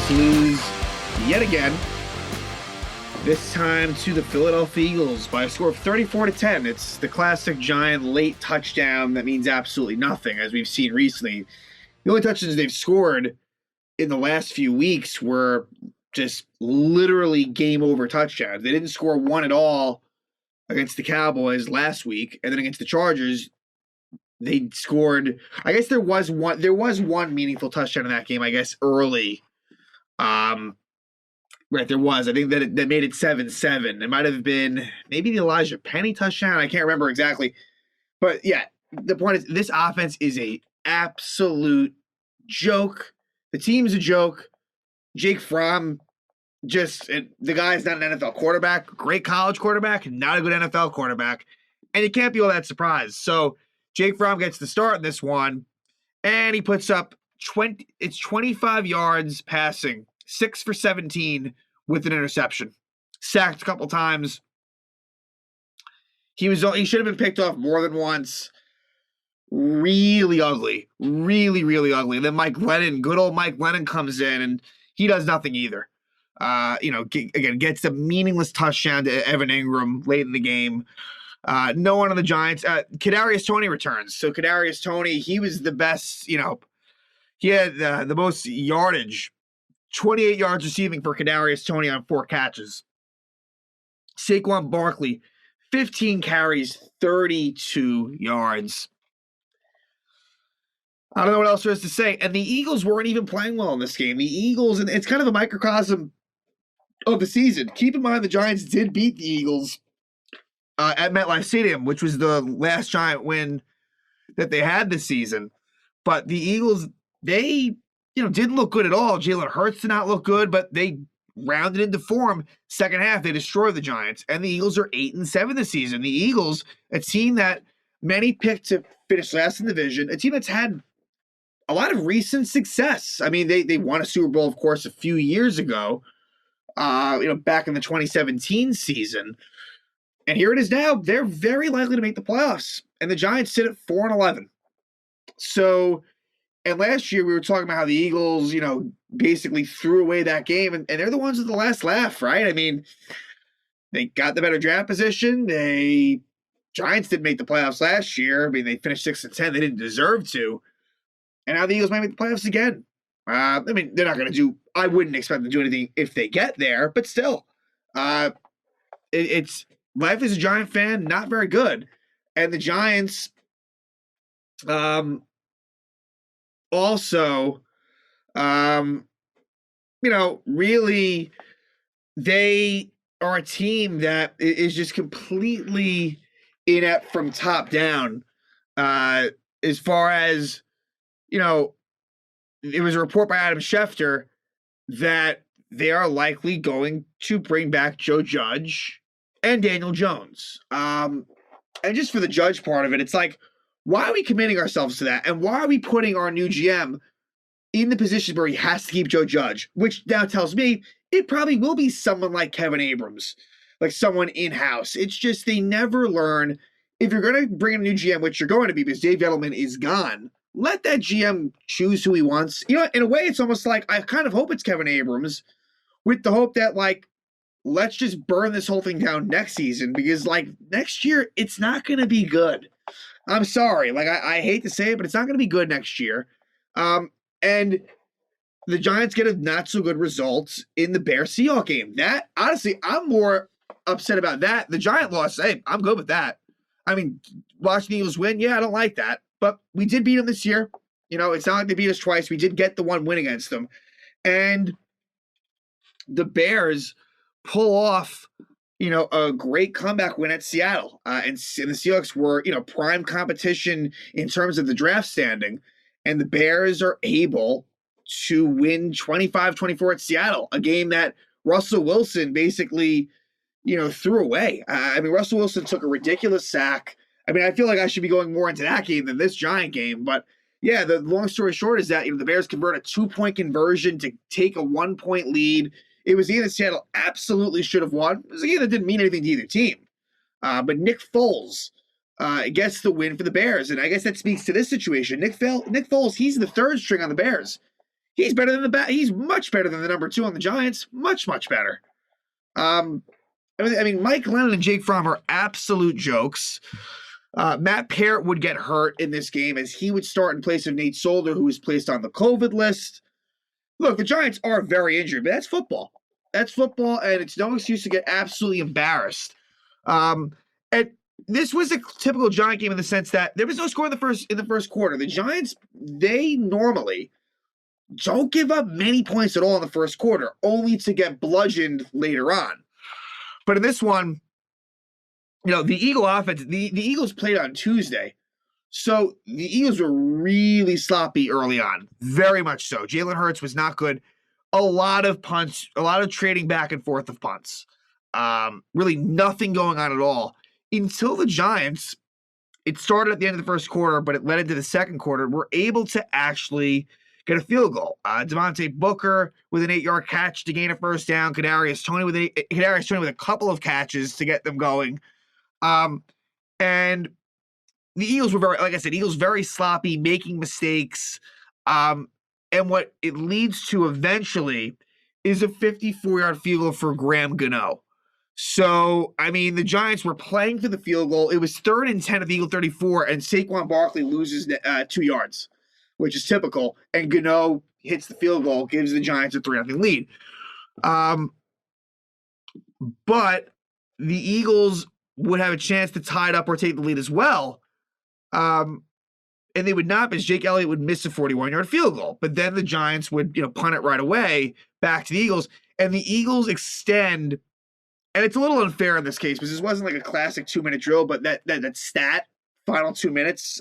Giants lose yet again. This time to the Philadelphia Eagles by a score of 34-10. It's the classic Giant late touchdown that means absolutely nothing, as we've seen recently. The only touchdowns they've scored in the last few weeks were just literally game over touchdowns. They didn't score one at all against the Cowboys last week, and then against the Chargers, they scored. I guess there was one meaningful touchdown in that game, I guess, early. Right, there was. I think that made it 7-7. It might have been maybe the Elijah Penny touchdown. I can't remember exactly. But yeah, the point is this offense is a absolute joke. The team's a joke. Jake Fromm, the guy's not an NFL quarterback. Great college quarterback, not a good NFL quarterback. And you can't be all that surprised. So Jake Fromm gets the start in this one, and he puts up 25 yards passing, 6 for 17 with an interception. Sacked a couple times. He should have been picked off more than once. Really ugly. Really, really ugly. And then good old Mike Lennon comes in, and he does nothing either. Again, gets a meaningless touchdown to Evan Ingram late in the game. No one on the Giants. Kadarius Toney returns. So Kadarius Toney, he was the best, he had the most yardage, 28 yards receiving for Kadarius Toney on 4 catches. Saquon Barkley, 15 carries, 32 yards. I don't know what else there is to say. And the Eagles weren't even playing well in this game. The Eagles, and it's kind of a microcosm of the season. Keep in mind the Giants did beat the Eagles at MetLife Stadium, which was the last Giant win that they had this season. But the Eagles, they didn't look good at all. Jalen Hurts did not look good, but they rounded into form. Second half, they destroyed the Giants. And the Eagles are 8-7 this season. The Eagles, a team that many picked to finish last in the division, a team that's had a lot of recent success. I mean, they won a Super Bowl, of course, a few years ago, back in the 2017 season. And here it is now. They're very likely to make the playoffs. And the Giants sit at 4-11. So, and last year we were talking about how the Eagles, basically threw away that game. And they're the ones with the last laugh, right? I mean, they got the better draft position. Giants didn't make the playoffs last year. I mean, they finished 6-10. They didn't deserve to. And now the Eagles might make the playoffs again. They're not going to do – I wouldn't expect them to do anything if they get there. But still, it's life as a Giant fan, not very good. And the Giants also, really they are a team that is just completely inept from top down as far as – it was a report by Adam Schefter that they are likely going to bring back Joe Judge and Daniel Jones. And just for the Judge part of it, it's like, why are we committing ourselves to that? And why are we putting our new GM in the position where he has to keep Joe Judge? Which now tells me it probably will be someone like Kevin Abrams, like someone in-house. It's just they never learn. If you're going to bring in a new GM, which you're going to be because Dave Gettleman is gone, let that GM choose who he wants. In a way, it's almost like I kind of hope it's Kevin Abrams with the hope that, let's just burn this whole thing down next season because, next year, it's not going to be good. I'm sorry. I hate to say it, but it's not going to be good next year. And the Giants get a not-so-good result in the Bears-Seahawks game. That, honestly, I'm more upset about that. The Giant loss, hey, I'm good with that. I mean, watching the Eagles win, yeah, I don't like that. But we did beat them this year. It's not like they beat us twice. We did get the one win against them. And the Bears pull off, a great comeback win at Seattle. And the Seahawks were, prime competition in terms of the draft standing. And the Bears are able to win 25-24 at Seattle, a game that Russell Wilson basically, threw away. Russell Wilson took a ridiculous sack. I feel like I should be going more into that game than this Giant game. But, yeah, the long story short is that, the Bears convert a 2-point conversion to take a 1-point lead. It was a game that Seattle absolutely should have won. It was a game that didn't mean anything to either team. But Nick Foles gets the win for the Bears. And I guess that speaks to this situation. Nick Foles, he's the third string on the Bears. He's better than he's much better than the number 2 on the Giants. Much, much better. I mean, Mike Lennon and Jake Fromm are absolute jokes. Matt Parrott would get hurt in this game as he would start in place of Nate Solder, who was placed on the COVID list. Look, the Giants are very injured, but that's football. That's football, and it's no excuse to get absolutely embarrassed. And this was a typical Giant game in the sense that there was no score in the first quarter. The Giants, they normally don't give up many points at all in the first quarter, only to get bludgeoned later on. But in this one, the Eagle offense, the Eagles played on Tuesday. So the Eagles were really sloppy early on. Very much so. Jalen Hurts was not good. A lot of punts, a lot of trading back and forth of punts. Really nothing going on at all. Until the Giants, it started at the end of the first quarter, but it led into the second quarter, were able to actually get a field goal. Devontae Booker with an 8-yard catch to gain a first down. Kadarius Toney with a couple of catches to get them going. And the Eagles were Eagles very sloppy, making mistakes. And what it leads to eventually is a 54-yard field goal for Graham Gano. So, I mean, the Giants were playing for the field goal. It was 3rd and 10 at the Eagle 34, and Saquon Barkley loses 2 yards, which is typical. And Gano hits the field goal, gives the Giants a 3-0 lead. But the Eagles would have a chance to tie it up or take the lead as well. And they would not, because Jake Elliott would miss a 41-yard field goal. But then the Giants would, punt it right away back to the Eagles. And the Eagles extend, and it's a little unfair in this case because this wasn't like a classic 2-minute drill, but that stat, final 2 minutes,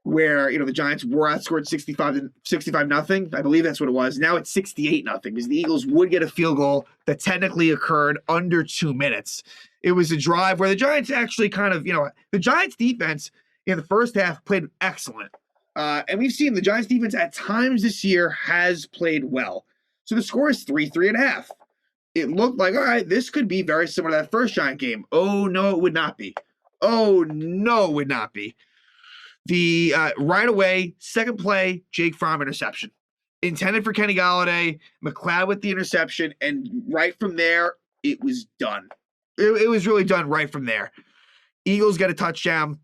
where the Giants were outscored 65-0. I believe that's what it was. Now it's 68-0 because the Eagles would get a field goal that technically occurred under 2 minutes. It was a drive where the Giants actually kind of, the Giants defense in the first half played excellent. And we've seen the Giants defense at times this year has played well. So the score is 3-3.5. It looked like, all right, this could be very similar to that first Giant game. Oh, no, it would not be. Oh, no, it would not be. The right away, second play, Jake Fromm interception. Intended for Kenny Golladay, McLeod with the interception, and right from there, it was done. It was really done right from there. Eagles get a touchdown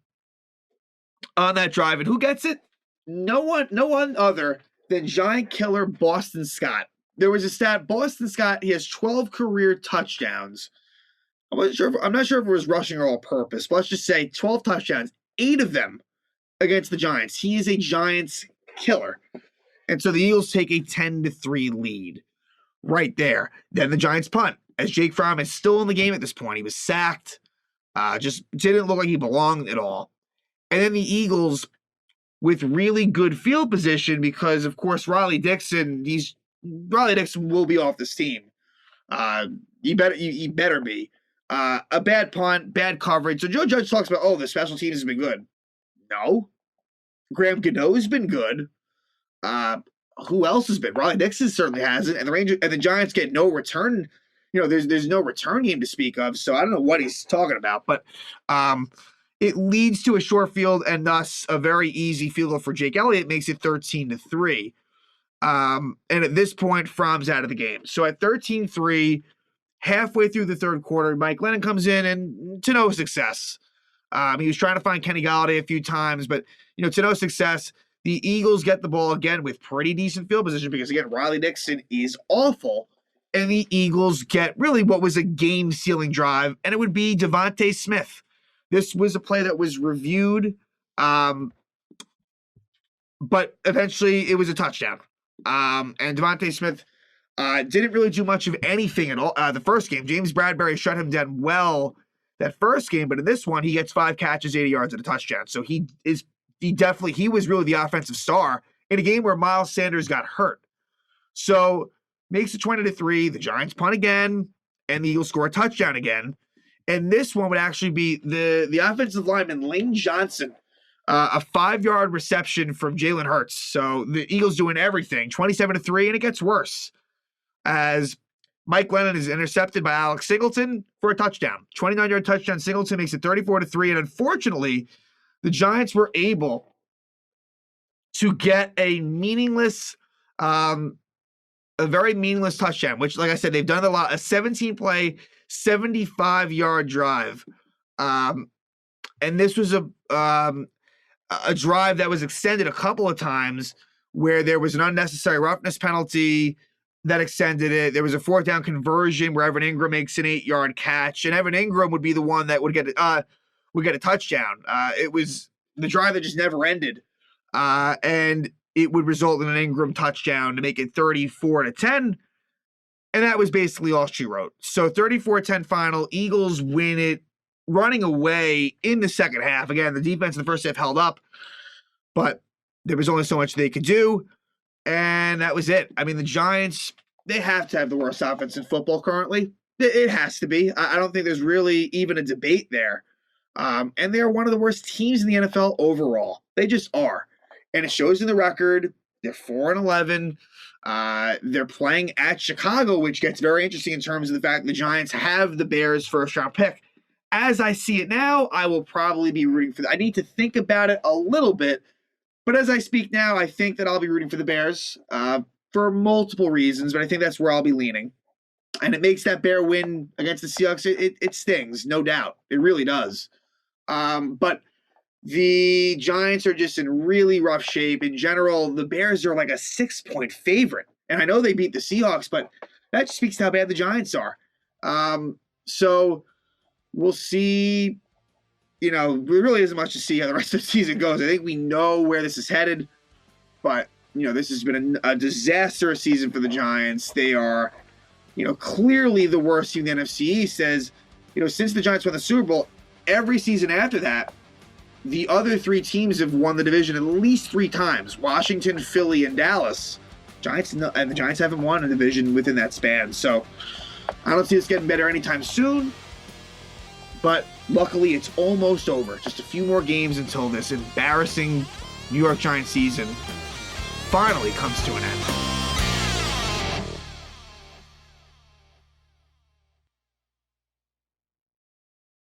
on that drive, and who gets it? No one other than Giant killer Boston Scott. There was a stat, Boston Scott, he has 12 career touchdowns. I'm not sure if it was rushing or all purpose, but let's just say 12 touchdowns, 8 of them against the Giants. He is a Giants killer. And so the Eagles take a 10-3 lead right there. Then the Giants punt, as Jake Fromm is still in the game at this point. He was sacked, just didn't look like he belonged at all. And then the Eagles, with really good field position, because of course Riley Dixon will be off this team. He better be. A bad punt, bad coverage. So Joe Judge talks about, the special teams has been good. No. Graham Gano has been good. Who else has been? Riley Dixon certainly hasn't. And the Giants get no return. There's no return game to speak of. So I don't know what he's talking about. But it leads to a short field and thus a very easy field goal for Jake Elliott. Makes it 13-3. And at this point, Fromm's out of the game. So at 13-3, halfway through the third quarter, Mike Lennon comes in and to no success. He was trying to find Kenny Golladay a few times, but to no success. The Eagles get the ball again with pretty decent field position because, again, Riley Dixon is awful. And the Eagles get really what was a game-sealing drive, and it would be Devontae Smith. This was a play that was reviewed, but eventually it was a touchdown. And Devontae Smith didn't really do much of anything at all. The first game, James Bradbury shut him down well that first game, but in this one, he gets 5 catches, 80 yards, and a touchdown. So he was really the offensive star in a game where Miles Sanders got hurt. So makes it 20-3. The Giants punt again, and the Eagles score a touchdown again. And this one would actually be the offensive lineman, Lane Johnson, a 5-yard reception from Jalen Hurts. So the Eagles doing everything, 27-3, and it gets worse as Mike Lennon is intercepted by Alex Singleton for a touchdown. 29-yard touchdown. Singleton makes it 34-3, and unfortunately, the Giants were able to get a meaningless A very meaningless touchdown, which, like I said, they've done a lot. A 17-play, 75-yard drive. And this was a drive that was extended a couple of times where there was an unnecessary roughness penalty that extended it. There was a 4th down conversion where Evan Ingram makes an 8-yard catch, and Evan Ingram would be the one that would get a touchdown. It was the drive that just never ended, and it would result in an Ingram touchdown to make it 34-10, and that was basically all she wrote. So 34-10 final. Eagles win it, running away in the second half. Again, the defense in the first half held up, but there was only so much they could do. And that was it. I mean, the Giants, they have to have the worst offense in football currently. It has to be. I don't think there's really even a debate there. And they're one of the worst teams in the NFL overall. They just are. And it shows in the record. They're 4-11. They're playing at Chicago, which gets very interesting in terms of the fact the Giants have the Bears' first-round pick. As I see it now, I will probably be rooting for that. I need to think about it a little bit. But as I speak now, I think that I'll be rooting for the Bears for multiple reasons, but I think that's where I'll be leaning. And it makes that Bear win against the Seahawks, it stings, no doubt. It really does. But the Giants are just in really rough shape. In general, the Bears are like a 6-point favorite. And I know they beat the Seahawks, but that speaks to how bad the Giants are. So we'll see. There really isn't much to see how the rest of the season goes. I think we know where this is headed, but, this has been a disastrous season for the Giants. They are, clearly the worst team in the NFC East. Since the Giants won the Super Bowl, every season after that, the other 3 teams have won the division at least 3 times. Washington, Philly, and Dallas. And the Giants haven't won a division within that span. So I don't see this getting better anytime soon. But luckily, it's almost over. Just a few more games until this embarrassing New York Giants season finally comes to an end.